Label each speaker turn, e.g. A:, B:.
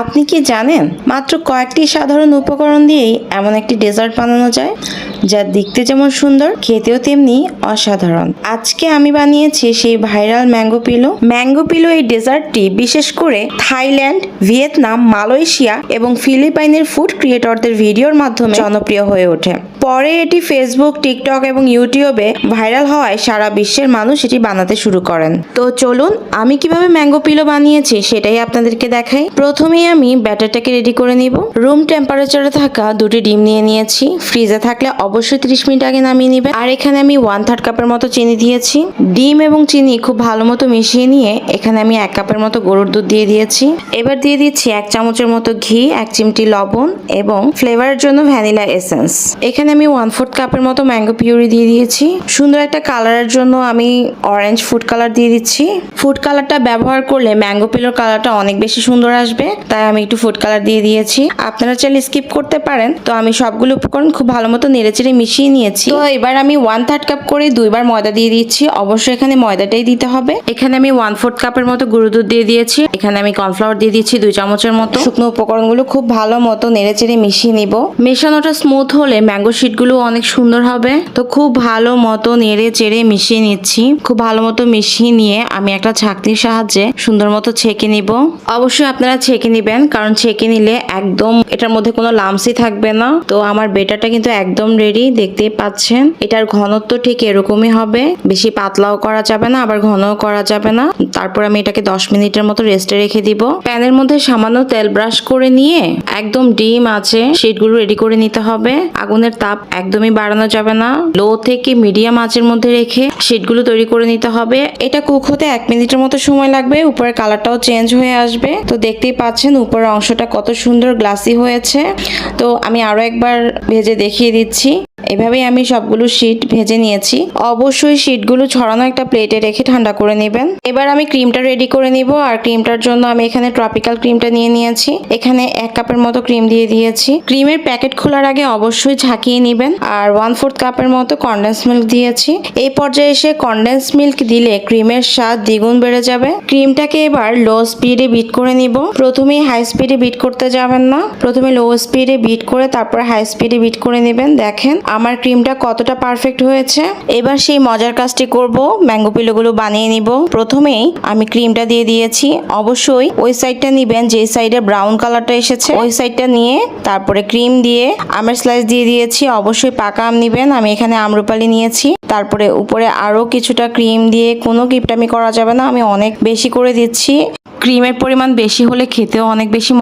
A: আপনি কি জানেন মাত্র কয়েকটি সাধারণ উপকরণ দিয়েই এমন একটি ডেজার্ট বানানো যায় যা দেখতে যেমন সুন্দর খেতেও তেমনি অসাধারণ। আজকে আমি বানিয়েছি সেই ভাইরাল ম্যাঙ্গো পিলো এই ডেজার্টটি বিশেষ করে থাইল্যান্ড, ভিয়েতনাম, মালয়েশিয়া এবং ফিলিপাইনের ফুড ক্রিয়েটরদের ভিডিওর মাধ্যমে জনপ্রিয় হয়ে ওঠে। পরে এটি ফেসবুক, টিকটক এবং ইউটিউবে ভাইরাল হওয়ায় সারা বিশ্বের মানুষ এটি বানাতে শুরু করেন। তো চলুন আমি কিভাবে ম্যাঙ্গো পিলো বানিয়েছি সেটাই আপনাদেরকে দেখাই। প্রথমেই আমি ব্যাটারটাকে রেডি করে নিব। রুম টেম্পারেচারে থাকা দুটি ডিম নিয়ে নিয়েছি। ফ্রিজে থাকলে অবশ্যই 30 মিনিট আগে নামিয়ে নেবেন। আর এখানে আমি 1/3 কাপের মতো চিনি দিয়েছি। ডিম এবং চিনি খুব ভালো মতো মিশিয়ে নিয়ে এখানে আমি 1 কাপের মতো গরুর দুধ দিয়ে দিয়েছি। এবার দিয়ে দিচ্ছি 1 চামচের মতো ঘি, 1 চিমটি লবণ এবং ফ্লেভারের জন্য ভ্যানিলা এসেন্স। এখানে আমি 1/4 কাপের মতো ম্যাঙ্গো পিউরি দিয়ে দিয়েছি। সুন্দর একটা কালারের জন্য আমি অরেঞ্জ ফুড কালার দিয়ে দিচ্ছি। ফুড কালারটা ব্যবহার করলে ম্যাঙ্গো পিলোর কালারটা অনেক বেশি সুন্দর আসবে, তাই আমি একটু ফুড কালার দিয়ে দিয়েছি। আপনারা চাইলে স্কিপ করতে পারেন। তো আমি সবগুলো উপকরণ খুব ভালো মতো নেড়েচেড়ে মিশিয়ে নিয়েছি। তো এবার আমি 1/3 কাপ করে 2বার ময়দা দিয়ে দিচ্ছি। অবশ্যই এখানে ময়দাটাই দিতে হবে। এখানে আমি 1/4 কাপের মতো গুঁড়ো দুধ দিয়ে দিয়েছি। এখানে আমি কর্নফ্লাওয়ার দিয়ে দিচ্ছি 2 চামচের মতো। শুকনো উপকরণগুলো খুব ভালো মতো নেড়েচেড়ে মিশিয়ে নিব। মেশানোটা স্মুথ হলে ম্যাঙ্গো শিটগুলো অনেক সুন্দর হবে। তো খুব ভালো মতো নেড়ে চেড়ে মিশিয়ে নিচ্ছি। খুব ভালো মতো মিশিয়ে নিয়ে আমি একটা ছাঁকনির সাহায্যে সুন্দর মতো ছেঁকে নিব। অবশ্যই আপনারা ছেঁকে নিবেন, কারণ ছেঁকে নিলে একদম এটার মধ্যে কোনো লামসই থাকবে না। তো আমার বেটারটা কিন্তু একদম রেডি, দেখতেই পাচ্ছেন। এটার ঘনত্ব ঠিক এরকমই হবে, বেশি পাতলাও করা যাবে না, আবার ঘনও করা যাবে না। তারপর আমি এটাকে 10 মিনিটের মতো রেস্টে রেখে দিব। প্যানের মধ্যে সামান্য তেল ব্রাশ করে নিয়ে একদম ডিম আছে শিটগুলো রেডি করে নিতে হবে। আগুনের তাপ একদমই বাড়ানো যাবে না, লো থেকে মিডিয়াম আঁচের মধ্যে রেখে শিটগুলো তৈরি করে নিতে হবে। এটা কুক হতে 1 মিনিটের মতো সময় লাগবে। উপরের কালারটাও চেঞ্জ হয়ে আসবে। তো দেখতেই পাচ্ছেন উপরের অংশটা কত সুন্দর গ্লাসি হয়েছে। তো আমি আরো একবার ভেজে দেখিয়ে দিচ্ছি। এভাবেই আমি সবগুলো শিট ভেজে নিয়েছি। অবশ্যই শিটগুলো ছড়ানো একটা প্লেটে রেখে ঠান্ডা করে নেবেন। এবার আমি ক্রিমটা রেডি করে নিব। আর ক্রিমটার জন্য আমি এখানে ট্রপিক্যাল ক্রিমটা নিয়ে নিয়েছি। এখানে 1 কাপের মতো ক্রিম দিয়ে দিয়েছি। ক্রিমের প্যাকেট খোলার আগে অবশ্যই ঝাঁকিয়ে নেবেন। আর 1/4 কাপের মতো কনডেন্স মিল্ক দিয়েছি। এই পর্যায়ে এসে কনডেন্স মিল্ক দিলে ক্রিমের স্বাদ দ্বিগুণ বেড়ে যাবে। ক্রিমটাকে এবার লো স্পিডে বিট করে নিব। প্রথমেই হাই স্পিডে বিট করতে যাবেন না, প্রথমে লো স্পিডে বিট করে তারপর হাই স্পিডে বিট করে নেবেন। দেখেন আমার ক্রিমটা কতটা পারফেক্ট হয়েছে। এবার সেই মজার কাজটি করব, ম্যাঙ্গো পিলোগুলো বানিয়ে নিব। প্রথমেই আমি ক্রিমটা দিয়ে দিয়েছি। অবশ্যই ওই সাইডটা নিবেন যে সাইডে ব্রাউন কালারটা এসেছে, ওই সাইডটা নিয়ে তারপরে ক্রিম দিয়ে আমের স্লাইস দিয়ে দিয়েছি। অবশ্যই পাকা আম নিবেন, আমি এখানে আমরুপালি নিয়েছি। তারপরে উপরে আরো কিছুটা ক্রিম দিয়ে, কোনো কিপটামি করা যাবে না, আমি অনেক বেশি করে দিচ্ছি। ক্রিমের পরিমাণ বেশি হলে খেতেও অনেক বেশি